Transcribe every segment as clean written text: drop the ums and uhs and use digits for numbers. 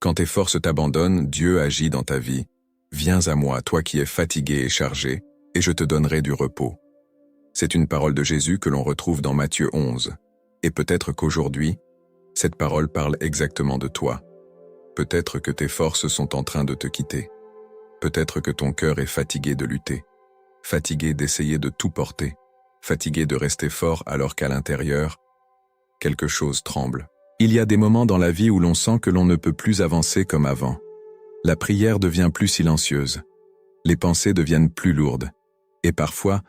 Quand tes forces t'abandonnent, Dieu agit dans ta vie. Viens à moi, toi qui es fatigué et chargé, et je te donnerai du repos. C'est une parole de Jésus que l'on retrouve dans Matthieu 11. Et peut-être qu'aujourd'hui, cette parole parle exactement de toi. Peut-être que tes forces sont en train de te quitter. Peut-être que ton cœur est fatigué de lutter, fatigué d'essayer de tout porter, fatigué de rester fort alors qu'à l'intérieur, quelque chose tremble. Il y a des moments dans la vie où l'on sent que l'on ne peut plus avancer comme avant. La prière devient plus silencieuse. Les pensées deviennent plus lourdes. Et parfois,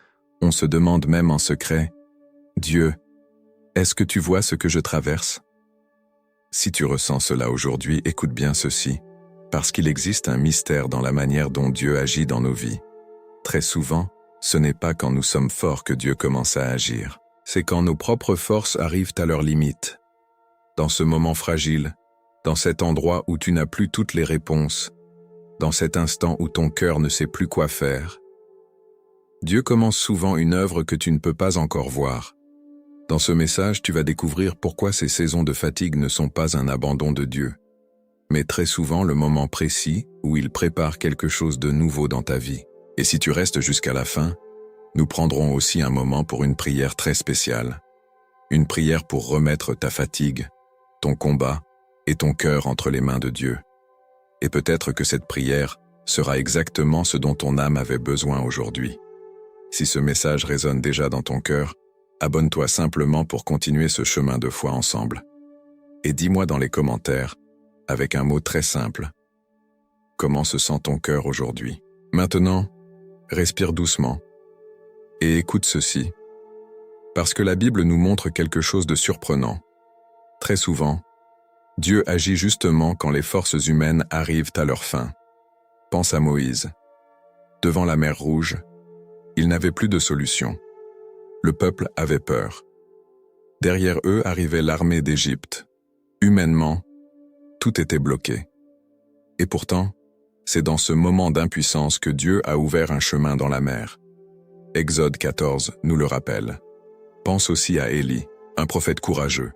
on se demande même en secret, « Dieu, est-ce que tu vois ce que je traverse ?» Si tu ressens cela aujourd'hui, écoute bien ceci, parce qu'il existe un mystère dans la manière dont Dieu agit dans nos vies. Très souvent, ce n'est pas quand nous sommes forts que Dieu commence à agir. C'est quand nos propres forces arrivent à leurs limites. Dans ce moment fragile, dans cet endroit où tu n'as plus toutes les réponses, dans cet instant où ton cœur ne sait plus quoi faire, Dieu commence souvent une œuvre que tu ne peux pas encore voir. Dans ce message, tu vas découvrir pourquoi ces saisons de fatigue ne sont pas un abandon de Dieu, mais très souvent le moment précis où il prépare quelque chose de nouveau dans ta vie. Et si tu restes jusqu'à la fin, nous prendrons aussi un moment pour une prière très spéciale. Une prière pour remettre ta fatigue, ton combat et ton cœur entre les mains de Dieu. Et peut-être que cette prière sera exactement ce dont ton âme avait besoin aujourd'hui. Si ce message résonne déjà dans ton cœur, abonne-toi simplement pour continuer ce chemin de foi ensemble. Et dis-moi dans les commentaires, avec un mot très simple, comment se sent ton cœur aujourd'hui? Maintenant, respire doucement et écoute ceci, parce que la Bible nous montre quelque chose de surprenant. Très souvent, Dieu agit justement quand les forces humaines arrivent à leur fin. Pense à Moïse. Devant la mer Rouge, il n'avait plus de solution. Le peuple avait peur. Derrière eux arrivait l'armée d'Égypte. Humainement, tout était bloqué. Et pourtant, c'est dans ce moment d'impuissance que Dieu a ouvert un chemin dans la mer. Exode 14 nous le rappelle. Pense aussi à Élie, un prophète courageux,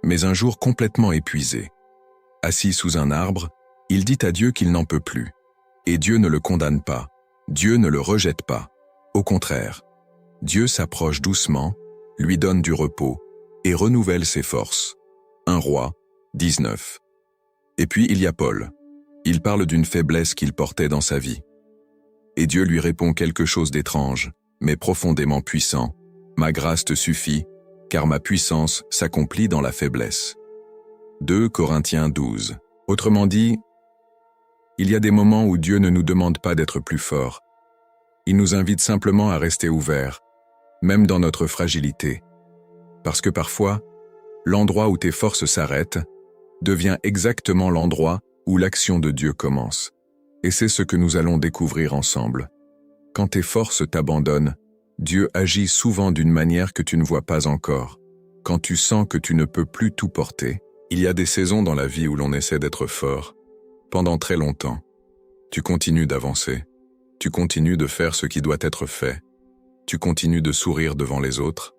mais un jour complètement épuisé. Assis sous un arbre, il dit à Dieu qu'il n'en peut plus. Et Dieu ne le condamne pas, Dieu ne le rejette pas. Au contraire, Dieu s'approche doucement, lui donne du repos et renouvelle ses forces. 1 Roi 19. Et puis il y a Paul. Il parle d'une faiblesse qu'il portait dans sa vie. Et Dieu lui répond quelque chose d'étrange, mais profondément puissant. Ma grâce te suffit, car ma puissance s'accomplit dans la faiblesse. 2 Corinthiens 12. Autrement dit, il y a des moments où Dieu ne nous demande pas d'être plus forts. Il nous invite simplement à rester ouverts, même dans notre fragilité. Parce que parfois, l'endroit où tes forces s'arrêtent devient exactement l'endroit où l'action de Dieu commence. Et c'est ce que nous allons découvrir ensemble. Quand tes forces t'abandonnent, Dieu agit souvent d'une manière que tu ne vois pas encore. Quand tu sens que tu ne peux plus tout porter, il y a des saisons dans la vie où l'on essaie d'être fort. Pendant très longtemps, tu continues d'avancer. Tu continues de faire ce qui doit être fait. Tu continues de sourire devant les autres.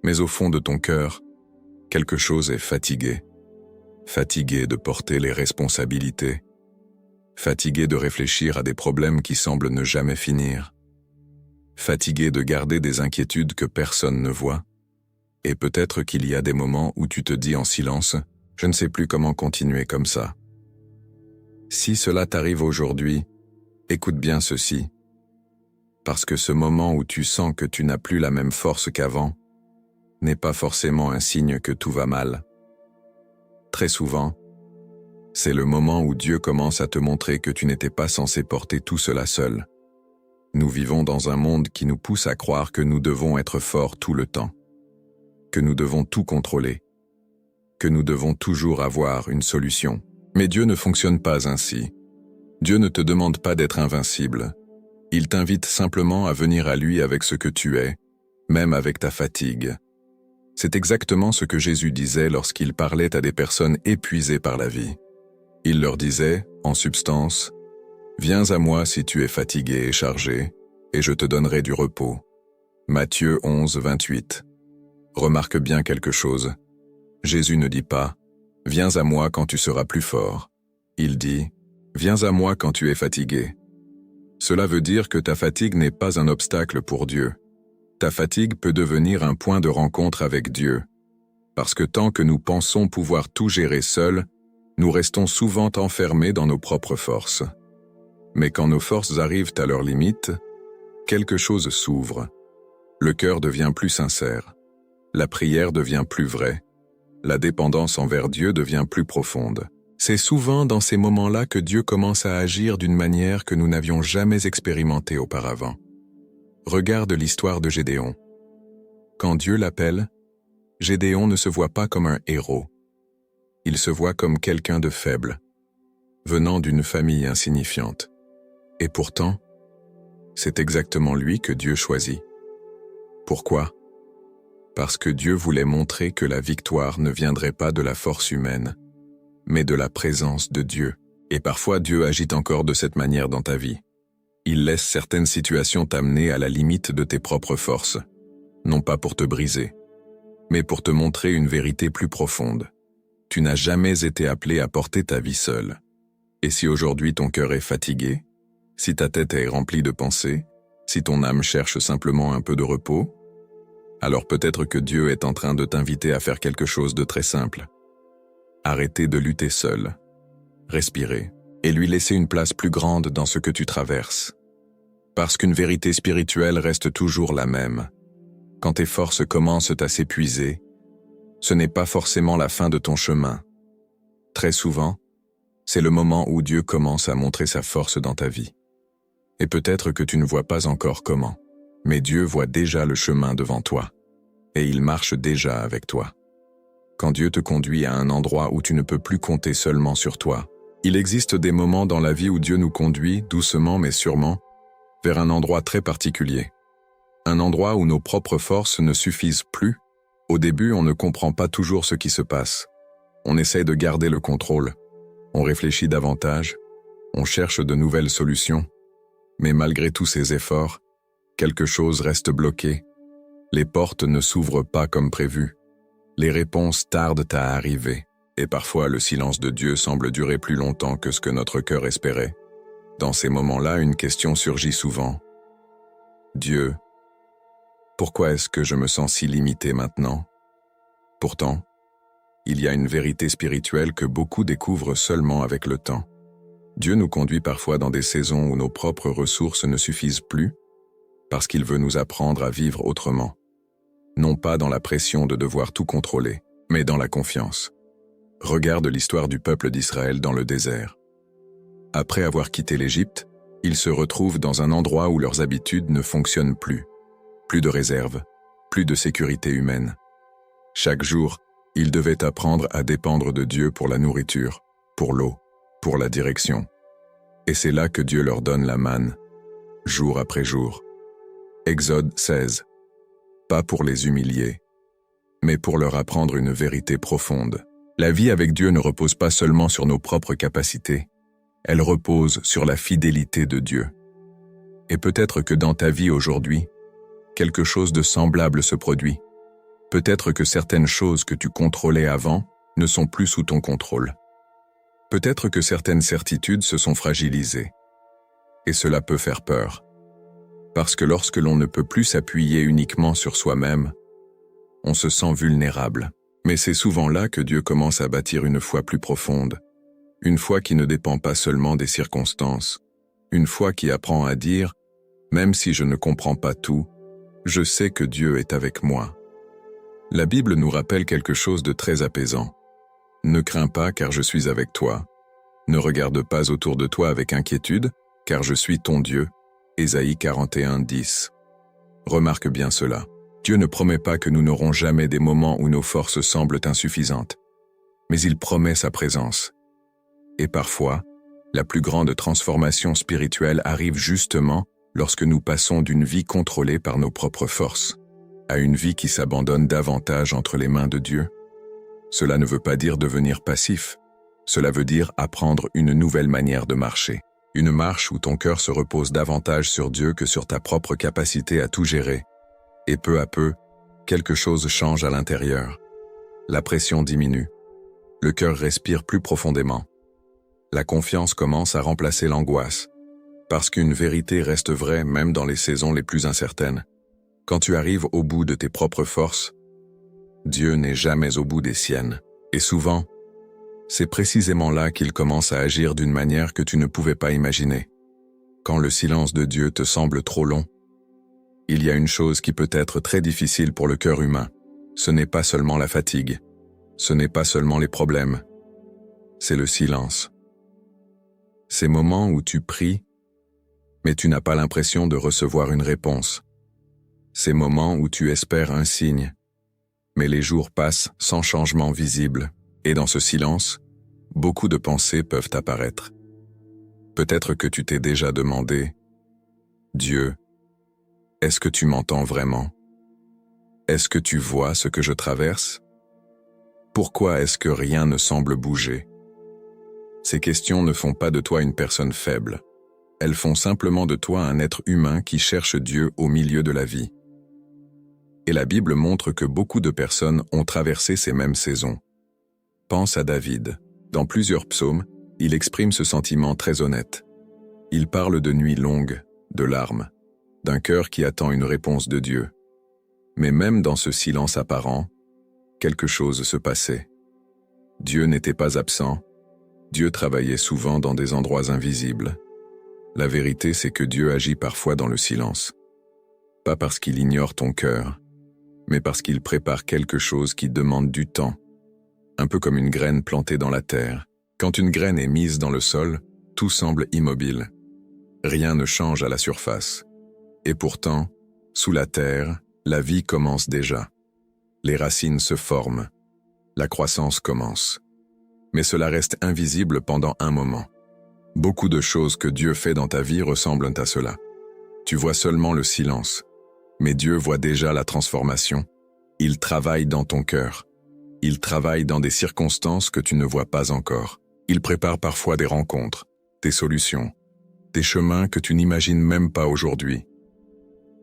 Mais au fond de ton cœur, quelque chose est fatigué. Fatigué de porter les responsabilités. Fatigué de réfléchir à des problèmes qui semblent ne jamais finir. Fatigué de garder des inquiétudes que personne ne voit. Et peut-être qu'il y a des moments où tu te dis en silence, « Je ne sais plus comment continuer comme ça. » Si cela t'arrive aujourd'hui, écoute bien ceci. Parce que ce moment où tu sens que tu n'as plus la même force qu'avant n'est pas forcément un signe que tout va mal. Très souvent, c'est le moment où Dieu commence à te montrer que tu n'étais pas censé porter tout cela seul. Nous vivons dans un monde qui nous pousse à croire que nous devons être forts tout le temps, que nous devons tout contrôler, que nous devons toujours avoir une solution. Mais Dieu ne fonctionne pas ainsi. Dieu ne te demande pas d'être invincible. Il t'invite simplement à venir à lui avec ce que tu es, même avec ta fatigue. C'est exactement ce que Jésus disait lorsqu'il parlait à des personnes épuisées par la vie. Il leur disait, en substance, « Viens à moi si tu es fatigué et chargé, et je te donnerai du repos. » Matthieu 11, 28. Remarque bien quelque chose. Jésus ne dit pas « Viens à moi quand tu seras plus fort ». Il dit, « Viens à moi quand tu es fatigué. » Cela veut dire que ta fatigue n'est pas un obstacle pour Dieu. Ta fatigue peut devenir un point de rencontre avec Dieu. Parce que tant que nous pensons pouvoir tout gérer seuls, nous restons souvent enfermés dans nos propres forces. Mais quand nos forces arrivent à leurs limites, quelque chose s'ouvre. Le cœur devient plus sincère. La prière devient plus vraie. La dépendance envers Dieu devient plus profonde. C'est souvent dans ces moments-là que Dieu commence à agir d'une manière que nous n'avions jamais expérimentée auparavant. Regarde l'histoire de Gédéon. Quand Dieu l'appelle, Gédéon ne se voit pas comme un héros. Il se voit comme quelqu'un de faible, venant d'une famille insignifiante. Et pourtant, c'est exactement lui que Dieu choisit. Pourquoi? Parce que Dieu voulait montrer que la victoire ne viendrait pas de la force humaine, mais de la présence de Dieu. Et parfois Dieu agit encore de cette manière dans ta vie. Il laisse certaines situations t'amener à la limite de tes propres forces, non pas pour te briser, mais pour te montrer une vérité plus profonde. Tu n'as jamais été appelé à porter ta vie seul. Et si aujourd'hui ton cœur est fatigué, si ta tête est remplie de pensées, si ton âme cherche simplement un peu de repos, alors peut-être que Dieu est en train de t'inviter à faire quelque chose de très simple. Arrêter de lutter seul, respirer, et lui laisser une place plus grande dans ce que tu traverses. Parce qu'une vérité spirituelle reste toujours la même. Quand tes forces commencent à s'épuiser, ce n'est pas forcément la fin de ton chemin. Très souvent, c'est le moment où Dieu commence à montrer sa force dans ta vie. Et peut-être que tu ne vois pas encore comment, mais Dieu voit déjà le chemin devant toi, et il marche déjà avec toi. Quand Dieu te conduit à un endroit où tu ne peux plus compter seulement sur toi, il existe des moments dans la vie où Dieu nous conduit, doucement mais sûrement, vers un endroit très particulier. Un endroit où nos propres forces ne suffisent plus. Au début, on ne comprend pas toujours ce qui se passe. On essaye de garder le contrôle. On réfléchit davantage. On cherche de nouvelles solutions. Mais malgré tous ces efforts, quelque chose reste bloqué. Les portes ne s'ouvrent pas comme prévu. Les réponses tardent à arriver. Et parfois, le silence de Dieu semble durer plus longtemps que ce que notre cœur espérait. Dans ces moments-là, une question surgit souvent. Dieu, pourquoi est-ce que je me sens si limité maintenant? Pourtant, il y a une vérité spirituelle que beaucoup découvrent seulement avec le temps. Dieu nous conduit parfois dans des saisons où nos propres ressources ne suffisent plus, parce qu'il veut nous apprendre à vivre autrement. Non pas dans la pression de devoir tout contrôler, mais dans la confiance. Regarde l'histoire du peuple d'Israël dans le désert. Après avoir quitté l'Égypte, ils se retrouvent dans un endroit où leurs habitudes ne fonctionnent plus. Plus de réserve, plus de sécurité humaine. Chaque jour, ils devaient apprendre à dépendre de Dieu pour la nourriture, pour l'eau, pour la direction. Et c'est là que Dieu leur donne la manne, jour après jour. Exode 16. Pas pour les humilier, mais pour leur apprendre une vérité profonde. La vie avec Dieu ne repose pas seulement sur nos propres capacités, elle repose sur la fidélité de Dieu. Et peut-être que dans ta vie aujourd'hui, quelque chose de semblable se produit. Peut-être que certaines choses que tu contrôlais avant ne sont plus sous ton contrôle. Peut-être que certaines certitudes se sont fragilisées. Et cela peut faire peur. Parce que lorsque l'on ne peut plus s'appuyer uniquement sur soi-même, on se sent vulnérable. Mais c'est souvent là que Dieu commence à bâtir une foi plus profonde, une foi qui ne dépend pas seulement des circonstances, une foi qui apprend à dire « Même si je ne comprends pas tout, je sais que Dieu est avec moi. » La Bible nous rappelle quelque chose de très apaisant. « Ne crains pas car je suis avec toi. Ne regarde pas autour de toi avec inquiétude, car je suis ton Dieu. » Ésaïe 41, 10. Remarque bien cela. Dieu ne promet pas que nous n'aurons jamais des moments où nos forces semblent insuffisantes, mais il promet sa présence. Et parfois, la plus grande transformation spirituelle arrive justement lorsque nous passons d'une vie contrôlée par nos propres forces à une vie qui s'abandonne davantage entre les mains de Dieu. Cela ne veut pas dire devenir passif, cela veut dire apprendre une nouvelle manière de marcher. Une marche où ton cœur se repose davantage sur Dieu que sur ta propre capacité à tout gérer. Et peu à peu, quelque chose change à l'intérieur. La pression diminue. Le cœur respire plus profondément. La confiance commence à remplacer l'angoisse. Parce qu'une vérité reste vraie même dans les saisons les plus incertaines. Quand tu arrives au bout de tes propres forces, Dieu n'est jamais au bout des siennes. Et souvent, c'est précisément là qu'il commence à agir d'une manière que tu ne pouvais pas imaginer. Quand le silence de Dieu te semble trop long, il y a une chose qui peut être très difficile pour le cœur humain. Ce n'est pas seulement la fatigue. Ce n'est pas seulement les problèmes. C'est le silence. Ces moments où tu pries, mais tu n'as pas l'impression de recevoir une réponse. Ces moments où tu espères un signe, mais les jours passent sans changement visible, et dans ce silence, beaucoup de pensées peuvent apparaître. Peut-être que tu t'es déjà demandé, « Dieu, est-ce que tu m'entends vraiment? Est-ce que tu vois ce que je traverse? Pourquoi est-ce que rien ne semble bouger ?» Ces questions ne font pas de toi une personne faible. Elles font simplement de toi un être humain qui cherche Dieu au milieu de la vie. Et la Bible montre que beaucoup de personnes ont traversé ces mêmes saisons. Pense à David. Dans plusieurs psaumes, il exprime ce sentiment très honnête. Il parle de nuits longues, de larmes, d'un cœur qui attend une réponse de Dieu. Mais même dans ce silence apparent, quelque chose se passait. Dieu n'était pas absent. Dieu travaillait souvent dans des endroits invisibles. La vérité, c'est que Dieu agit parfois dans le silence. Pas parce qu'il ignore ton cœur, mais parce qu'il prépare quelque chose qui demande du temps. Un peu comme une graine plantée dans la terre. Quand une graine est mise dans le sol, tout semble immobile. Rien ne change à la surface. Et pourtant, sous la terre, la vie commence déjà. Les racines se forment. La croissance commence. Mais cela reste invisible pendant un moment. Beaucoup de choses que Dieu fait dans ta vie ressemblent à cela. Tu vois seulement le silence, mais Dieu voit déjà la transformation. Il travaille dans ton cœur. Il travaille dans des circonstances que tu ne vois pas encore. Il prépare parfois des rencontres, des solutions, des chemins que tu n'imagines même pas aujourd'hui.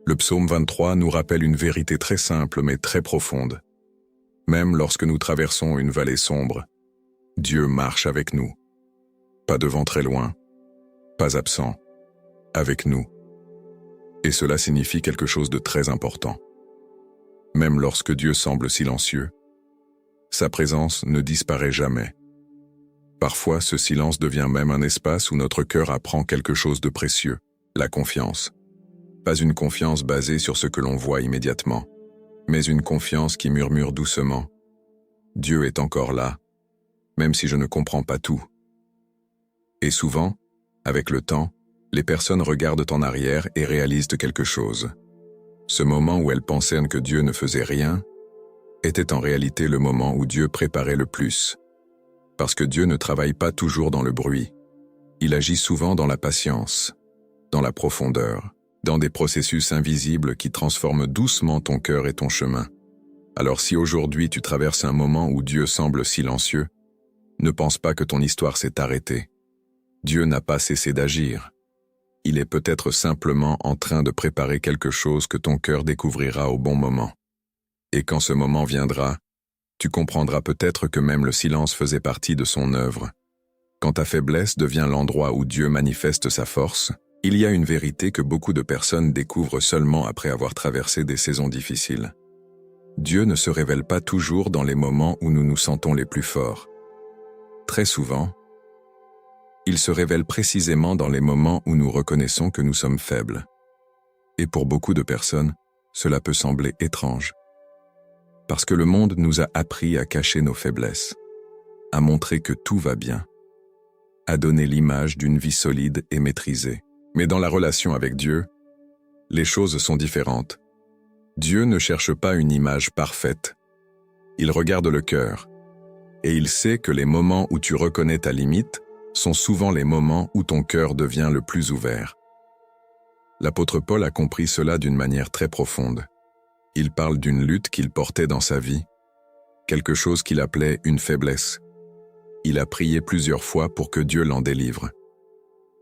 Le psaume 23 nous rappelle une vérité très simple mais très profonde. Même lorsque nous traversons une vallée sombre, Dieu marche avec nous. Pas devant très loin, pas absent, avec nous. Et cela signifie quelque chose de très important. Même lorsque Dieu semble silencieux, sa présence ne disparaît jamais. Parfois, ce silence devient même un espace où notre cœur apprend quelque chose de précieux, la confiance. Pas une confiance basée sur ce que l'on voit immédiatement, mais une confiance qui murmure doucement. Dieu est encore là, même si je ne comprends pas tout. Et souvent, avec le temps, les personnes regardent en arrière et réalisent quelque chose. Ce moment où elles pensaient que Dieu ne faisait rien était en réalité le moment où Dieu préparait le plus. Parce que Dieu ne travaille pas toujours dans le bruit. Il agit souvent dans la patience, dans la profondeur, dans des processus invisibles qui transforment doucement ton cœur et ton chemin. Alors si aujourd'hui tu traverses un moment où Dieu semble silencieux, ne pense pas que ton histoire s'est arrêtée. Dieu n'a pas cessé d'agir. Il est peut-être simplement en train de préparer quelque chose que ton cœur découvrira au bon moment. Et quand ce moment viendra, tu comprendras peut-être que même le silence faisait partie de son œuvre. Quand ta faiblesse devient l'endroit où Dieu manifeste sa force, il y a une vérité que beaucoup de personnes découvrent seulement après avoir traversé des saisons difficiles. Dieu ne se révèle pas toujours dans les moments où nous nous sentons les plus forts. Très souvent, il se révèle précisément dans les moments où nous reconnaissons que nous sommes faibles. Et pour beaucoup de personnes, cela peut sembler étrange. Parce que le monde nous a appris à cacher nos faiblesses, à montrer que tout va bien, à donner l'image d'une vie solide et maîtrisée. Mais dans la relation avec Dieu, les choses sont différentes. Dieu ne cherche pas une image parfaite. Il regarde le cœur. Et il sait que les moments où tu reconnais ta limite sont souvent les moments où ton cœur devient le plus ouvert. L'apôtre Paul a compris cela d'une manière très profonde. Il parle d'une lutte qu'il portait dans sa vie, quelque chose qu'il appelait une faiblesse. Il a prié plusieurs fois pour que Dieu l'en délivre.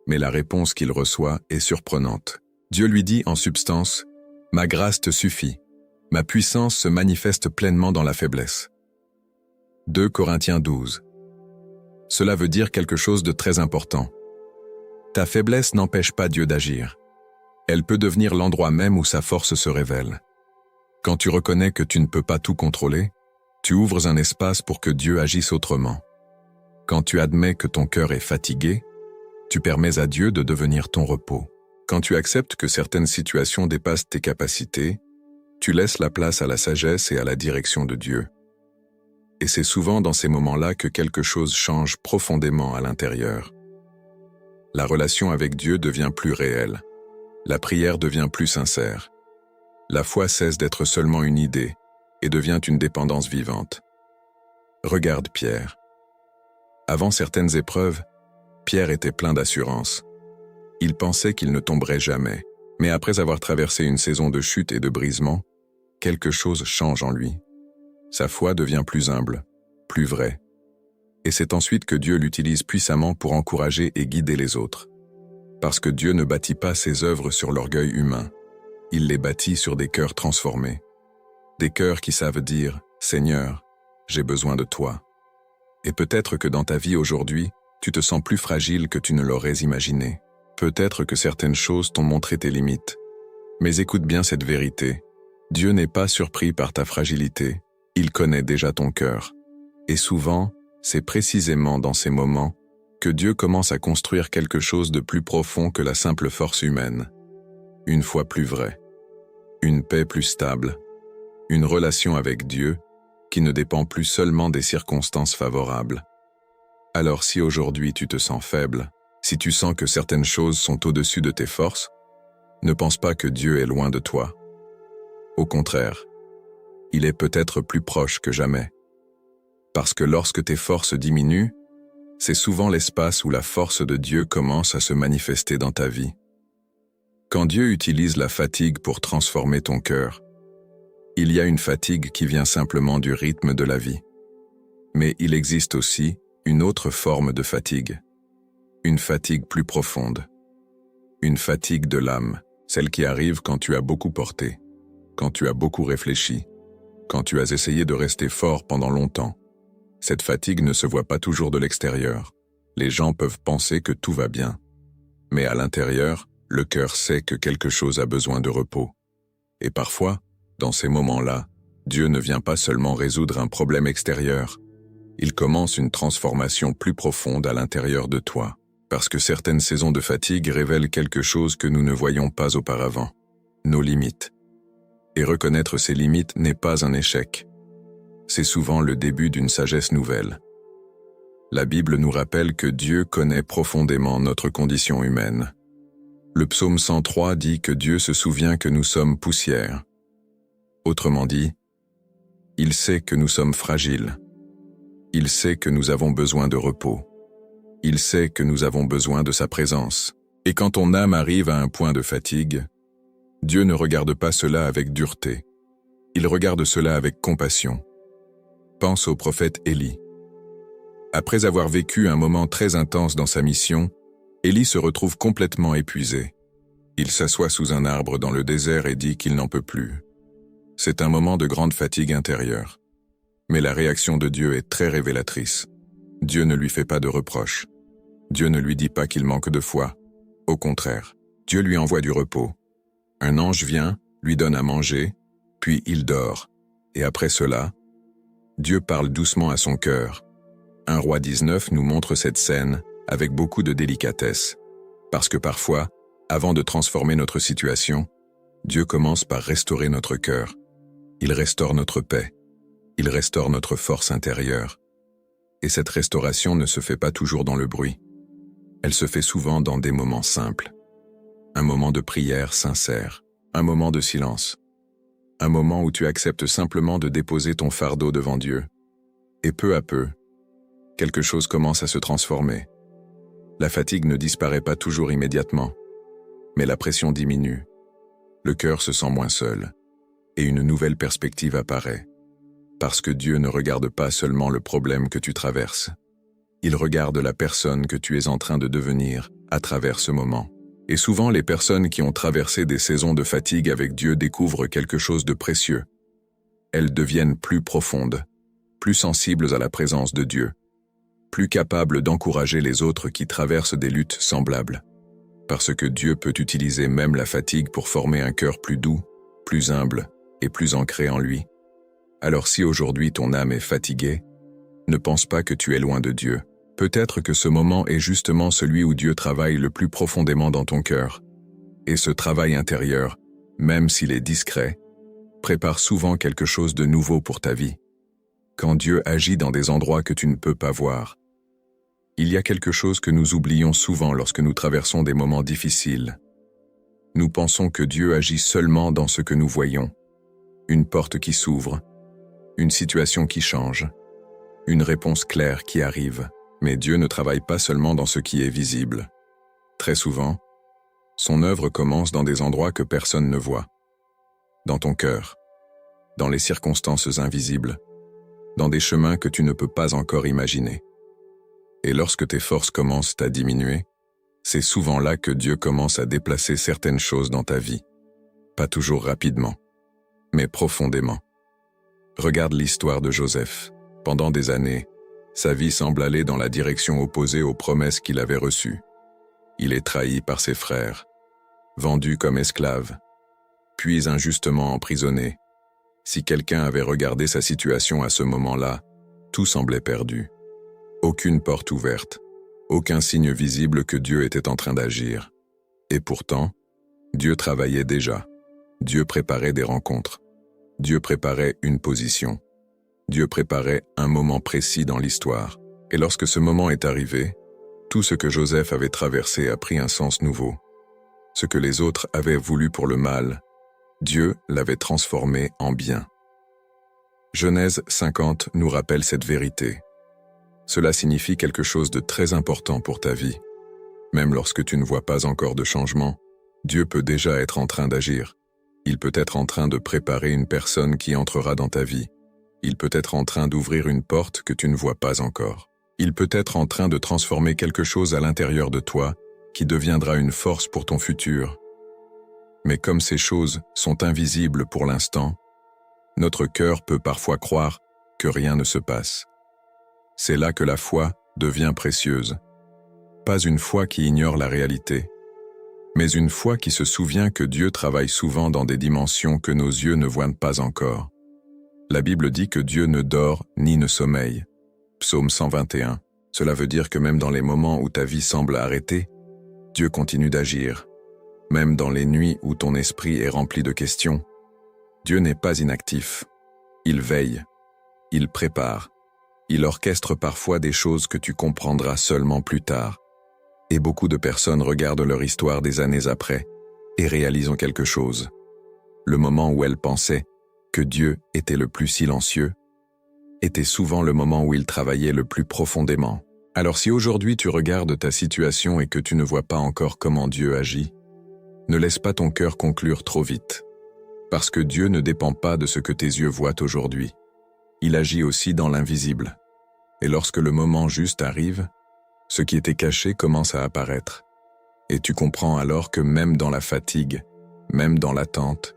Mais la réponse qu'il reçoit est surprenante. Dieu lui dit en substance, « Ma grâce te suffit, ma puissance se manifeste pleinement dans la faiblesse. » 2 Corinthiens 12. Cela veut dire quelque chose de très important. Ta faiblesse n'empêche pas Dieu d'agir. Elle peut devenir l'endroit même où sa force se révèle. Quand tu reconnais que tu ne peux pas tout contrôler, tu ouvres un espace pour que Dieu agisse autrement. Quand tu admets que ton cœur est fatigué, tu permets à Dieu de devenir ton repos. Quand tu acceptes que certaines situations dépassent tes capacités, tu laisses la place à la sagesse et à la direction de Dieu. Et c'est souvent dans ces moments-là que quelque chose change profondément à l'intérieur. La relation avec Dieu devient plus réelle. La prière devient plus sincère. La foi cesse d'être seulement une idée et devient une dépendance vivante. Regarde Pierre. Avant certaines épreuves, Pierre était plein d'assurance. Il pensait qu'il ne tomberait jamais, mais après avoir traversé une saison de chute et de brisement, quelque chose change en lui. Sa foi devient plus humble, plus vraie. Et c'est ensuite que Dieu l'utilise puissamment pour encourager et guider les autres. Parce que Dieu ne bâtit pas ses œuvres sur l'orgueil humain. Il les bâtit sur des cœurs transformés. Des cœurs qui savent dire « Seigneur, j'ai besoin de toi ». Et peut-être que dans ta vie aujourd'hui, tu te sens plus fragile que tu ne l'aurais imaginé. Peut-être que certaines choses t'ont montré tes limites. Mais écoute bien cette vérité. Dieu n'est pas surpris par ta fragilité. Il connaît déjà ton cœur. Et souvent, c'est précisément dans ces moments que Dieu commence à construire quelque chose de plus profond que la simple force humaine. Une foi plus vraie. Une paix plus stable. Une relation avec Dieu qui ne dépend plus seulement des circonstances favorables. Alors si aujourd'hui tu te sens faible, si tu sens que certaines choses sont au-dessus de tes forces, ne pense pas que Dieu est loin de toi. Au contraire, il est peut-être plus proche que jamais. Parce que lorsque tes forces diminuent, c'est souvent l'espace où la force de Dieu commence à se manifester dans ta vie. Quand Dieu utilise la fatigue pour transformer ton cœur, il y a une fatigue qui vient simplement du rythme de la vie. Mais il existe aussi une autre forme de fatigue. Une fatigue plus profonde. Une fatigue de l'âme, celle qui arrive quand tu as beaucoup porté, quand tu as beaucoup réfléchi, quand tu as essayé de rester fort pendant longtemps. Cette fatigue ne se voit pas toujours de l'extérieur. Les gens peuvent penser que tout va bien. Mais à l'intérieur, le cœur sait que quelque chose a besoin de repos. Et parfois, dans ces moments-là, Dieu ne vient pas seulement résoudre un problème extérieur. Il commence une transformation plus profonde à l'intérieur de toi. Parce que certaines saisons de fatigue révèlent quelque chose que nous ne voyions pas auparavant. Nos limites. Et reconnaître ces limites n'est pas un échec. C'est souvent le début d'une sagesse nouvelle. La Bible nous rappelle que Dieu connaît profondément notre condition humaine. Le psaume 103 dit que Dieu se souvient que nous sommes poussière. Autrement dit, il sait que nous sommes fragiles. Il sait que nous avons besoin de repos. Il sait que nous avons besoin de sa présence. Et quand ton âme arrive à un point de fatigue, Dieu ne regarde pas cela avec dureté. Il regarde cela avec compassion. Pense au prophète Élie. Après avoir vécu un moment très intense dans sa mission, Élie se retrouve complètement épuisé. Il s'assoit sous un arbre dans le désert et dit qu'il n'en peut plus. C'est un moment de grande fatigue intérieure. Mais la réaction de Dieu est très révélatrice. Dieu ne lui fait pas de reproches. Dieu ne lui dit pas qu'il manque de foi. Au contraire, Dieu lui envoie du repos. Un ange vient, lui donne à manger, puis il dort. Et après cela, Dieu parle doucement à son cœur. 1 Roi 19 nous montre cette scène avec beaucoup de délicatesse. Parce que parfois, avant de transformer notre situation, Dieu commence par restaurer notre cœur. Il restaure notre paix. Il restaure notre force intérieure. Et cette restauration ne se fait pas toujours dans le bruit. Elle se fait souvent dans des moments simples. Un moment de prière sincère, un moment de silence, un moment où tu acceptes simplement de déposer ton fardeau devant Dieu. Et peu à peu, quelque chose commence à se transformer. La fatigue ne disparaît pas toujours immédiatement, mais la pression diminue. Le cœur se sent moins seul, et une nouvelle perspective apparaît. Parce que Dieu ne regarde pas seulement le problème que tu traverses. Il regarde la personne que tu es en train de devenir à travers ce moment. Et souvent, les personnes qui ont traversé des saisons de fatigue avec Dieu découvrent quelque chose de précieux. Elles deviennent plus profondes, plus sensibles à la présence de Dieu. plus capable d'encourager les autres qui traversent des luttes semblables. Parce que Dieu peut utiliser même la fatigue pour former un cœur plus doux, plus humble et plus ancré en lui. Alors si aujourd'hui ton âme est fatiguée, ne pense pas que tu es loin de Dieu. Peut-être que ce moment est justement celui où Dieu travaille le plus profondément dans ton cœur. Et ce travail intérieur, même s'il est discret, prépare souvent quelque chose de nouveau pour ta vie. Quand Dieu agit dans des endroits que tu ne peux pas voir, il y a quelque chose que nous oublions souvent lorsque nous traversons des moments difficiles. Nous pensons que Dieu agit seulement dans ce que nous voyons. Une porte qui s'ouvre, une situation qui change, une réponse claire qui arrive. Mais Dieu ne travaille pas seulement dans ce qui est visible. Très souvent, son œuvre commence dans des endroits que personne ne voit. Dans ton cœur, dans les circonstances invisibles, dans des chemins que tu ne peux pas encore imaginer. Et lorsque tes forces commencent à diminuer, c'est souvent là que Dieu commence à déplacer certaines choses dans ta vie. Pas toujours rapidement, mais profondément. Regarde l'histoire de Joseph. Pendant des années, sa vie semble aller dans la direction opposée aux promesses qu'il avait reçues. Il est trahi par ses frères, vendu comme esclave, puis injustement emprisonné. Si quelqu'un avait regardé sa situation à ce moment-là, tout semblait perdu. Aucune porte ouverte, aucun signe visible que Dieu était en train d'agir. Et pourtant, Dieu travaillait déjà. Dieu préparait des rencontres. Dieu préparait une position. Dieu préparait un moment précis dans l'histoire. Et lorsque ce moment est arrivé, tout ce que Joseph avait traversé a pris un sens nouveau. Ce que les autres avaient voulu pour le mal, Dieu l'avait transformé en bien. Genèse 50 nous rappelle cette vérité. Cela signifie quelque chose de très important pour ta vie. Même lorsque tu ne vois pas encore de changement, Dieu peut déjà être en train d'agir. Il peut être en train de préparer une personne qui entrera dans ta vie. Il peut être en train d'ouvrir une porte que tu ne vois pas encore. Il peut être en train de transformer quelque chose à l'intérieur de toi qui deviendra une force pour ton futur. Mais comme ces choses sont invisibles pour l'instant, notre cœur peut parfois croire que rien ne se passe. C'est là que la foi devient précieuse. Pas une foi qui ignore la réalité, mais une foi qui se souvient que Dieu travaille souvent dans des dimensions que nos yeux ne voient pas encore. La Bible dit que Dieu ne dort ni ne sommeille. Psaume 121. Cela veut dire que même dans les moments où ta vie semble arrêtée, Dieu continue d'agir. Même dans les nuits où ton esprit est rempli de questions, Dieu n'est pas inactif. Il veille, il prépare, il orchestre parfois des choses que tu comprendras seulement plus tard. Et beaucoup de personnes regardent leur histoire des années après et réalisent quelque chose. Le moment où elles pensaient que Dieu était le plus silencieux était souvent le moment où il travaillait le plus profondément. Alors si aujourd'hui tu regardes ta situation et que tu ne vois pas encore comment Dieu agit, ne laisse pas ton cœur conclure trop vite. Parce que Dieu ne dépend pas de ce que tes yeux voient aujourd'hui. Il agit aussi dans l'invisible. Et lorsque le moment juste arrive, ce qui était caché commence à apparaître. Et tu comprends alors que même dans la fatigue, même dans l'attente,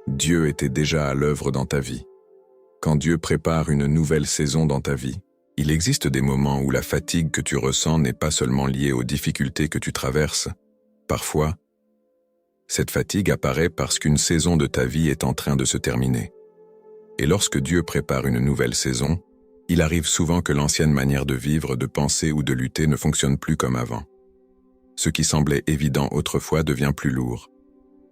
Dieu était déjà à l'œuvre dans ta vie. Quand Dieu prépare une nouvelle saison dans ta vie, il existe des moments où la fatigue que tu ressens n'est pas seulement liée aux difficultés que tu traverses. Parfois, cette fatigue apparaît parce qu'une saison de ta vie est en train de se terminer. Et lorsque Dieu prépare une nouvelle saison, il arrive souvent que l'ancienne manière de vivre, de penser ou de lutter ne fonctionne plus comme avant. Ce qui semblait évident autrefois devient plus lourd.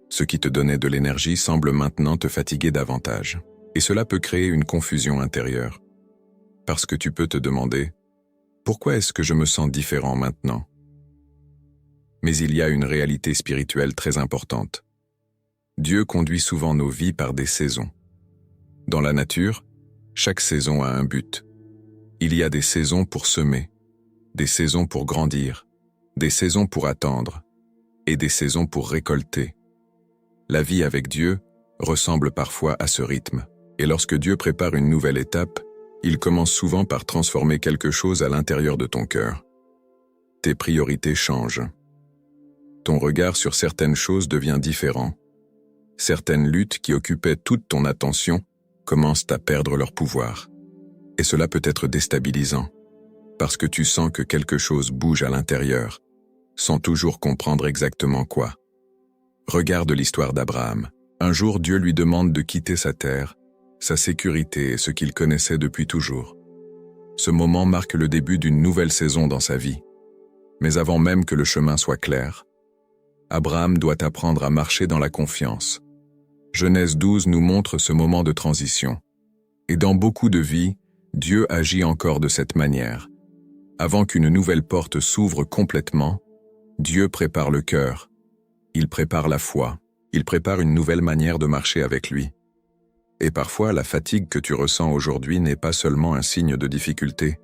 Ce qui te donnait de l'énergie semble maintenant te fatiguer davantage. Et cela peut créer une confusion intérieure. Parce que tu peux te demander « Pourquoi est-ce que je me sens différent maintenant ?» Mais il y a une réalité spirituelle très importante. Dieu conduit souvent nos vies par des saisons. Dans la nature, chaque saison a un but. Il y a des saisons pour semer, des saisons pour grandir, des saisons pour attendre, et des saisons pour récolter. La vie avec Dieu ressemble parfois à ce rythme. Et lorsque Dieu prépare une nouvelle étape, il commence souvent par transformer quelque chose à l'intérieur de ton cœur. Tes priorités changent. Ton regard sur certaines choses devient différent. Certaines luttes qui occupaient toute ton attention commencent à perdre leur pouvoir. Et cela peut être déstabilisant. parce que tu sens que quelque chose bouge à l'intérieur, sans toujours comprendre exactement quoi. Regarde l'histoire d'Abraham. Un jour, Dieu lui demande de quitter sa terre, sa sécurité et ce qu'il connaissait depuis toujours. Ce moment marque le début d'une nouvelle saison dans sa vie. Mais avant même que le chemin soit clair, Abraham doit apprendre à marcher dans la confiance. Genèse 12 nous montre ce moment de transition. Et dans beaucoup de vies, Dieu agit encore de cette manière. Avant qu'une nouvelle porte s'ouvre complètement, Dieu prépare le cœur. Il prépare la foi. Il prépare une nouvelle manière de marcher avec lui. Et parfois, la fatigue que tu ressens aujourd'hui n'est pas seulement un signe de difficulté.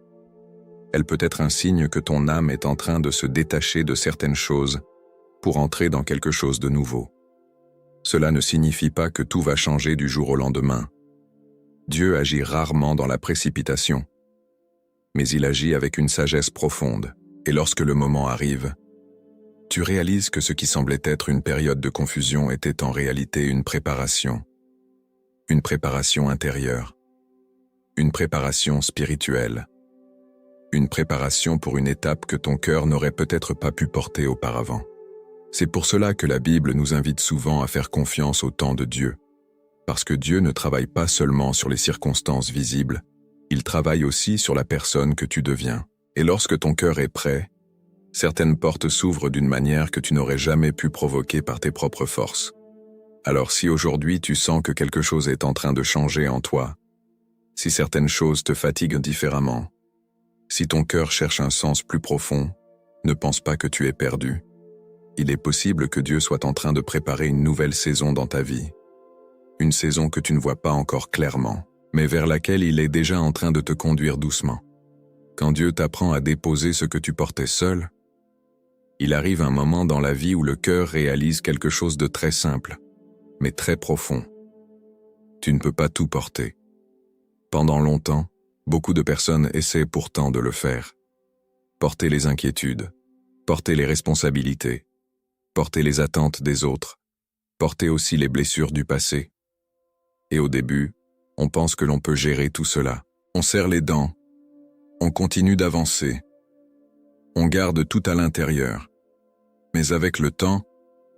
Elle peut être un signe que ton âme est en train de se détacher de certaines choses pour entrer dans quelque chose de nouveau. Cela ne signifie pas que tout va changer du jour au lendemain. Dieu agit rarement dans la précipitation, mais il agit avec une sagesse profonde. Et lorsque le moment arrive, tu réalises que ce qui semblait être une période de confusion était en réalité une préparation intérieure, une préparation spirituelle, une préparation pour une étape que ton cœur n'aurait peut-être pas pu porter auparavant. C'est pour cela que la Bible nous invite souvent à faire confiance au temps de Dieu, parce que Dieu ne travaille pas seulement sur les circonstances visibles, il travaille aussi sur la personne que tu deviens. Et lorsque ton cœur est prêt, certaines portes s'ouvrent d'une manière que tu n'aurais jamais pu provoquer par tes propres forces. Alors si aujourd'hui tu sens que quelque chose est en train de changer en toi, si certaines choses te fatiguent différemment, si ton cœur cherche un sens plus profond, ne pense pas que tu es perdu. Il est possible que Dieu soit en train de préparer une nouvelle saison dans ta vie. Une saison que tu ne vois pas encore clairement, mais vers laquelle il est déjà en train de te conduire doucement. Quand Dieu t'apprend à déposer ce que tu portais seul, il arrive un moment dans la vie où le cœur réalise quelque chose de très simple, mais très profond. Tu ne peux pas tout porter. Pendant longtemps, beaucoup de personnes essaient pourtant de le faire. Porter les inquiétudes, porter les responsabilités, porter les attentes des autres, porter aussi les blessures du passé. Et au début, on pense que l'on peut gérer tout cela. On serre les dents, on continue d'avancer, on garde tout à l'intérieur. Mais avec le temps,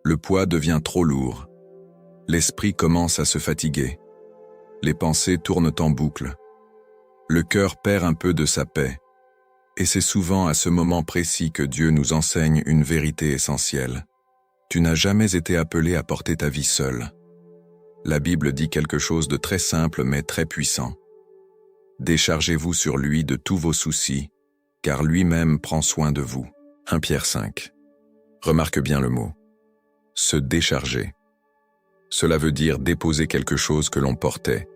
le poids devient trop lourd. L'esprit commence à se fatiguer. Les pensées tournent en boucle. Le cœur perd un peu de sa paix. Et c'est souvent à ce moment précis que Dieu nous enseigne une vérité essentielle. Tu n'as jamais été appelé à porter ta vie seul. La Bible dit quelque chose de très simple mais très puissant. Déchargez-vous sur lui de tous vos soucis, car lui-même prend soin de vous. 1 Pierre 5. Remarque bien le mot. Se décharger. Cela veut dire déposer quelque chose que l'on portait,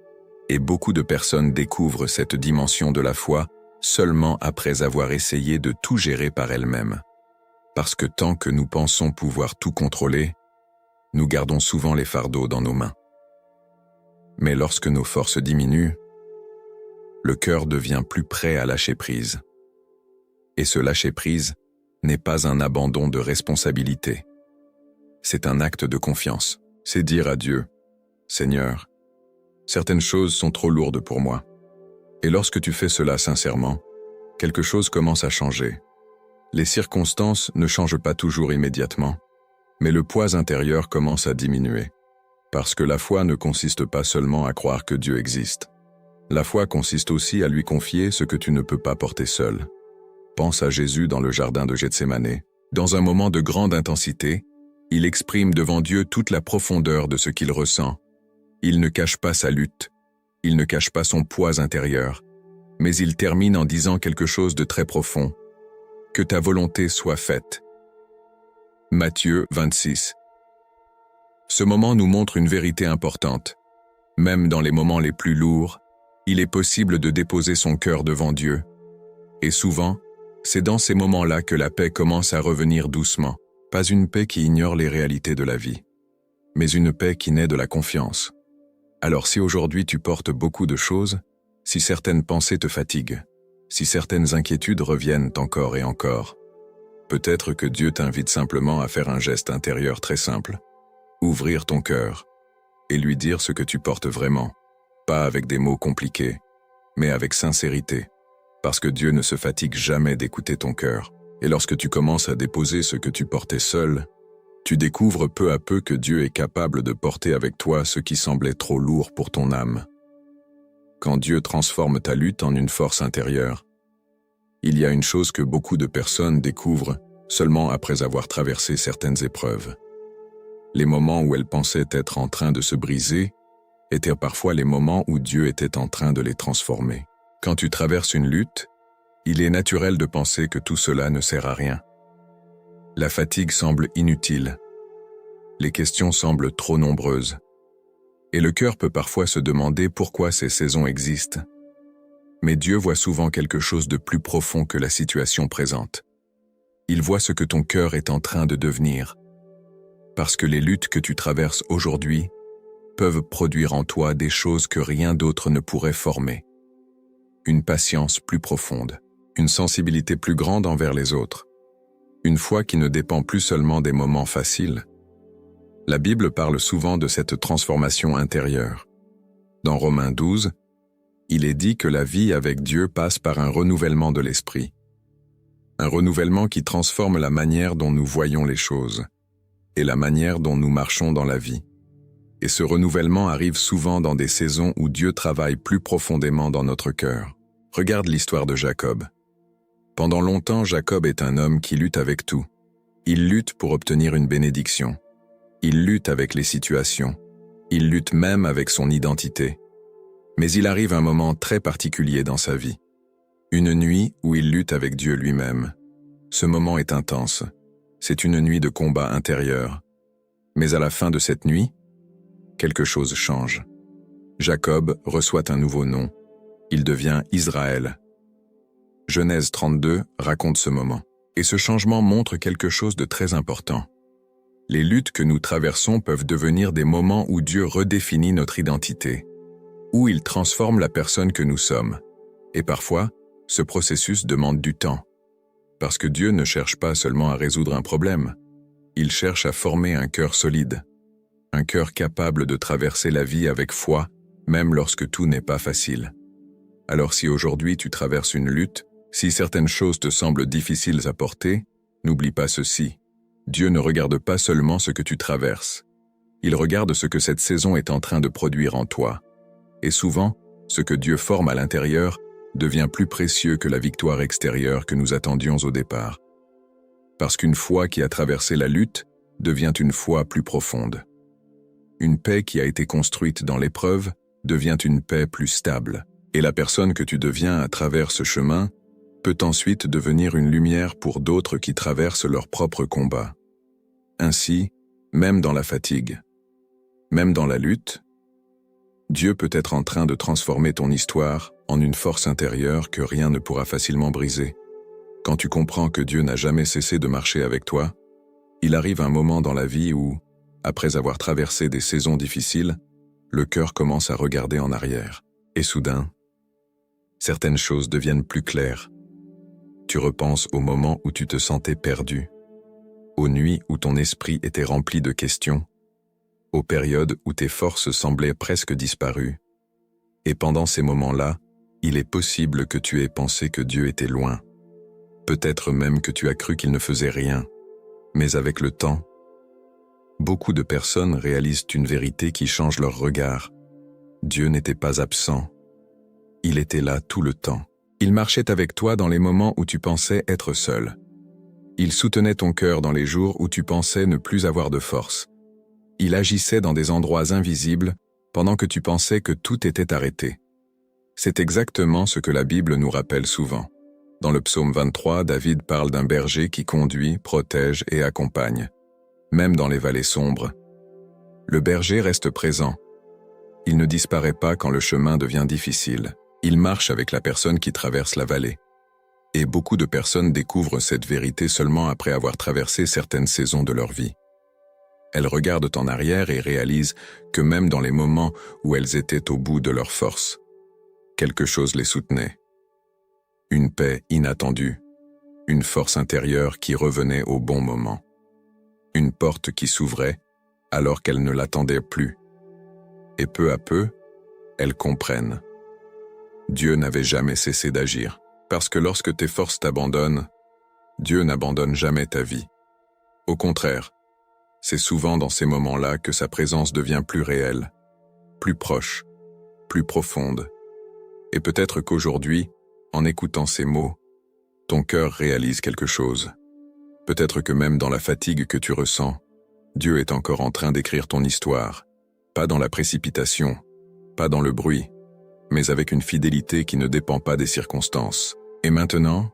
et beaucoup de personnes découvrent cette dimension de la foi seulement après avoir essayé de tout gérer par elles-mêmes. Parce que tant que nous pensons pouvoir tout contrôler, nous gardons souvent les fardeaux dans nos mains. Mais lorsque nos forces diminuent, le cœur devient plus prêt à lâcher prise. Et ce lâcher prise n'est pas un abandon de responsabilité. C'est un acte de confiance. C'est dire à Dieu, « Seigneur, certaines choses sont trop lourdes pour moi. » Et lorsque tu fais cela sincèrement, quelque chose commence à changer. Les circonstances ne changent pas toujours immédiatement, mais le poids intérieur commence à diminuer. Parce que la foi ne consiste pas seulement à croire que Dieu existe. La foi consiste aussi à lui confier ce que tu ne peux pas porter seul. Pense à Jésus dans le jardin de Gethsémanée. Dans un moment de grande intensité, il exprime devant Dieu toute la profondeur de ce qu'il ressent. Il ne cache pas sa lutte, il ne cache pas son poids intérieur, mais il termine en disant quelque chose de très profond. « Que ta volonté soit faite. » Matthieu 26. Ce moment nous montre une vérité importante. Même dans les moments les plus lourds, il est possible de déposer son cœur devant Dieu. Et souvent, c'est dans ces moments-là que la paix commence à revenir doucement. Pas une paix qui ignore les réalités de la vie, mais une paix qui naît de la confiance. Alors si aujourd'hui tu portes beaucoup de choses, si certaines pensées te fatiguent, si certaines inquiétudes reviennent encore et encore, peut-être que Dieu t'invite simplement à faire un geste intérieur très simple. Ouvrir ton cœur et lui dire ce que tu portes vraiment, pas avec des mots compliqués, mais avec sincérité. Parce que Dieu ne se fatigue jamais d'écouter ton cœur. Et lorsque tu commences à déposer ce que tu portais seul, tu découvres peu à peu que Dieu est capable de porter avec toi ce qui semblait trop lourd pour ton âme. Quand Dieu transforme ta lutte en une force intérieure, il y a une chose que beaucoup de personnes découvrent seulement après avoir traversé certaines épreuves. Les moments où elles pensaient être en train de se briser étaient parfois les moments où Dieu était en train de les transformer. Quand tu traverses une lutte, il est naturel de penser que tout cela ne sert à rien. La fatigue semble inutile. Les questions semblent trop nombreuses. Et le cœur peut parfois se demander pourquoi ces saisons existent. Mais Dieu voit souvent quelque chose de plus profond que la situation présente. Il voit ce que ton cœur est en train de devenir. Parce que les luttes que tu traverses aujourd'hui peuvent produire en toi des choses que rien d'autre ne pourrait former. Une patience plus profonde, une sensibilité plus grande envers les autres, une foi qui ne dépend plus seulement des moments faciles. La Bible parle souvent de cette transformation intérieure. Dans Romains 12, il est dit que la vie avec Dieu passe par un renouvellement de l'esprit. Un renouvellement qui transforme la manière dont nous voyons les choses et la manière dont nous marchons dans la vie. Et ce renouvellement arrive souvent dans des saisons où Dieu travaille plus profondément dans notre cœur. Regarde l'histoire de Jacob. Pendant longtemps, Jacob est un homme qui lutte avec tout. Il lutte pour obtenir une bénédiction. Il lutte avec les situations. Il lutte même avec son identité. Mais il arrive un moment très particulier dans sa vie. Une nuit où il lutte avec Dieu lui-même. Ce moment est intense. C'est une nuit de combat intérieur. Mais à la fin de cette nuit, quelque chose change. Jacob reçoit un nouveau nom. Il devient Israël. Genèse 32 raconte ce moment. Et ce changement montre quelque chose de très important. Les luttes que nous traversons peuvent devenir des moments où Dieu redéfinit notre identité, où il transforme la personne que nous sommes. Et parfois, ce processus demande du temps. Parce que Dieu ne cherche pas seulement à résoudre un problème, il cherche à former un cœur solide, un cœur capable de traverser la vie avec foi, même lorsque tout n'est pas facile. Alors si aujourd'hui tu traverses une lutte, si certaines choses te semblent difficiles à porter, n'oublie pas ceci. Dieu ne regarde pas seulement ce que tu traverses. Il regarde ce que cette saison est en train de produire en toi. Et souvent, ce que Dieu forme à l'intérieur devient plus précieux que la victoire extérieure que nous attendions au départ. Parce qu'une foi qui a traversé la lutte devient une foi plus profonde. Une paix qui a été construite dans l'épreuve devient une paix plus stable. Et la personne que tu deviens à travers ce chemin peut ensuite devenir une lumière pour d'autres qui traversent leur propre combat. Ainsi, même dans la fatigue, même dans la lutte, Dieu peut être en train de transformer ton histoire en une force intérieure que rien ne pourra facilement briser. Quand tu comprends que Dieu n'a jamais cessé de marcher avec toi, il arrive un moment dans la vie où, après avoir traversé des saisons difficiles, le cœur commence à regarder en arrière. Et soudain, certaines choses deviennent plus claires. Tu repenses au moment où tu te sentais perdu, aux nuits où ton esprit était rempli de questions, aux périodes où tes forces semblaient presque disparues. Et pendant ces moments-là, il est possible que tu aies pensé que Dieu était loin. Peut-être même que tu as cru qu'il ne faisait rien. Mais avec le temps, beaucoup de personnes réalisent une vérité qui change leur regard. Dieu n'était pas absent. Il était là tout le temps. Il marchait avec toi dans les moments où tu pensais être seul. Il soutenait ton cœur dans les jours où tu pensais ne plus avoir de force. Il agissait dans des endroits invisibles pendant que tu pensais que tout était arrêté. C'est exactement ce que la Bible nous rappelle souvent. Dans le psaume 23, David parle d'un berger qui conduit, protège et accompagne, même dans les vallées sombres. Le berger reste présent. Il ne disparaît pas quand le chemin devient difficile. Il marche avec la personne qui traverse la vallée. Et beaucoup de personnes découvrent cette vérité seulement après avoir traversé certaines saisons de leur vie. Elles regardent en arrière et réalisent que même dans les moments où elles étaient au bout de leur force, quelque chose les soutenait. Une paix inattendue, une force intérieure qui revenait au bon moment, une porte qui s'ouvrait alors qu'elles ne l'attendaient plus. Et peu à peu, elles comprennent. Dieu n'avait jamais cessé d'agir. Parce que lorsque tes forces t'abandonnent, Dieu n'abandonne jamais ta vie. Au contraire, c'est souvent dans ces moments-là que sa présence devient plus réelle, plus proche, plus profonde. Et peut-être qu'aujourd'hui, en écoutant ces mots, ton cœur réalise quelque chose. Peut-être que même dans la fatigue que tu ressens, Dieu est encore en train d'écrire ton histoire, pas dans la précipitation, pas dans le bruit, mais avec une fidélité qui ne dépend pas des circonstances. Et maintenant,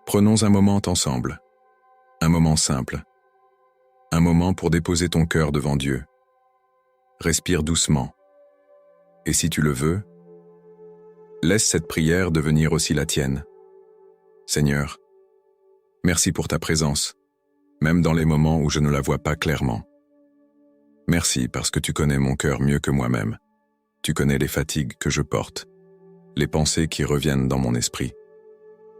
prenons un moment ensemble, un moment simple, un moment pour déposer ton cœur devant Dieu. Respire doucement. Et si tu le veux, laisse cette prière devenir aussi la tienne. Seigneur, merci pour ta présence, même dans les moments où je ne la vois pas clairement. Merci parce que tu connais mon cœur mieux que moi-même. Tu connais les fatigues que je porte, les pensées qui reviennent dans mon esprit,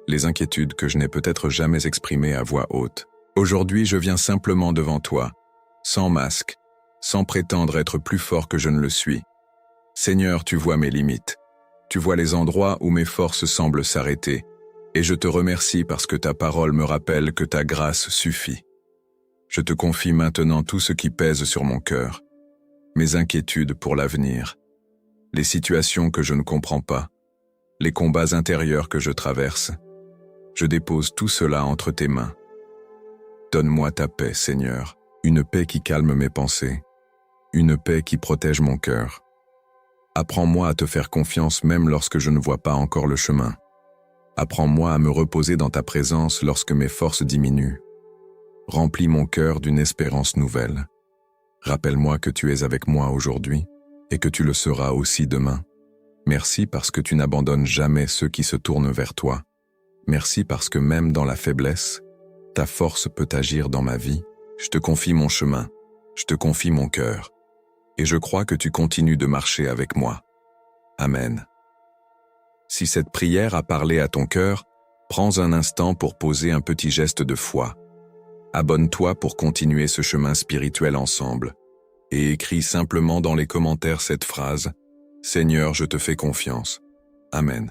les inquiétudes que je n'ai peut-être jamais exprimées à voix haute. Aujourd'hui, je viens simplement devant toi, sans masque, sans prétendre être plus fort que je ne le suis. Seigneur, tu vois mes limites. Tu vois les endroits où mes forces semblent s'arrêter, et je te remercie parce que ta parole me rappelle que ta grâce suffit. Je te confie maintenant tout ce qui pèse sur mon cœur, mes inquiétudes pour l'avenir, les situations que je ne comprends pas, les combats intérieurs que je traverse. Je dépose tout cela entre tes mains. Donne-moi ta paix, Seigneur, une paix qui calme mes pensées, une paix qui protège mon cœur. Apprends-moi à te faire confiance même lorsque je ne vois pas encore le chemin. Apprends-moi à me reposer dans ta présence lorsque mes forces diminuent. Remplis mon cœur d'une espérance nouvelle. Rappelle-moi que tu es avec moi aujourd'hui et que tu le seras aussi demain. Merci parce que tu n'abandonnes jamais ceux qui se tournent vers toi. Merci parce que même dans la faiblesse, ta force peut agir dans ma vie. Je te confie mon chemin, je te confie mon cœur, et je crois que tu continues de marcher avec moi. Amen. Si cette prière a parlé à ton cœur, prends un instant pour poser un petit geste de foi. Abonne-toi pour continuer ce chemin spirituel ensemble, et écris simplement dans les commentaires cette phrase « Seigneur, je te fais confiance. Amen. »